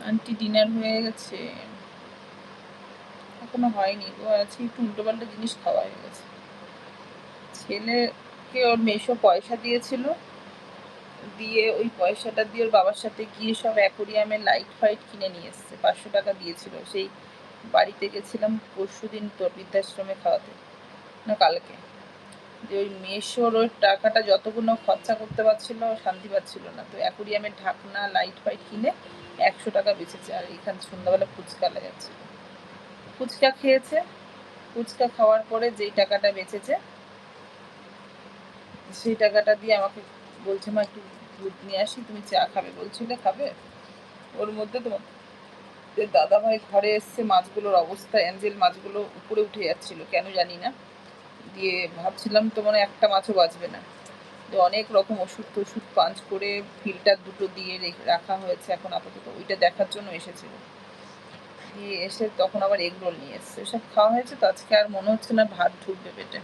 Aunty dinner হয়ে গেছে? এখনো হয়নি গো, আজকে একটু উল্টোপাল্টা জিনিস খাওয়া হয়ে গেছে। ছেলেকে ওর মেসো পয়সা দিয়েছিল, দিয়ে ওই পয়সাটা দিয়ে ওর বাবার সাথে গিয়ে সব অ্যাকোরিয়ামের লাইট ফাইট কিনে নিয়ে এসছে। 500 টাকা দিয়েছিল। সেই বাড়িতে গেছিলাম পরশুদিন তোর বৃদ্ধাশ্রমে খাওয়াতে, না কালকে। যে ওই মেসোর ওই টাকাটা যতগুলো খরচা করতে পারছিল শান্তি পাচ্ছিল না, তো অ্যাকোরিয়ামের ঢাকনা লাইট ফাইট কিনে 100 টাকা বেঁচেছে। আর এখানে সন্ধ্যাবেলা ফুচকা লাগাচ্ছে, ফুচকা খেয়েছে। ফুচকা খাওয়ার পরে যেই টাকাটা বেঁচেছে সেই টাকাটা দিয়ে আমাকে বলছে, মা একটু দুধ নিয়ে আসি, তুমি চা খাবে বলছিলে, খাবে? ওর মধ্যে তোমার দাদা ভাই ঘরে এসছে, মাছগুলোর অবস্থা, অ্যাঞ্জেল মাছগুলো উপরে উঠে যাচ্ছিল কেন জানি না। দিয়ে ভাবছিলাম তো মানে একটা মাছও বাঁচবে না। অনেক রকম ওষুধ টষুধ পাঞ্চ করে ফিল্টার দুটো দিয়ে রাখা হয়েছে এখন আপাতত, ওইটা দেখার জন্য এসেছিল। দিয়ে এসে তখন আবার এগ রোল নিয়ে এসছে, সব খাওয়া হয়েছে। তো আজকে আর মনে হচ্ছে না ভাত ঢুকবে পেটে।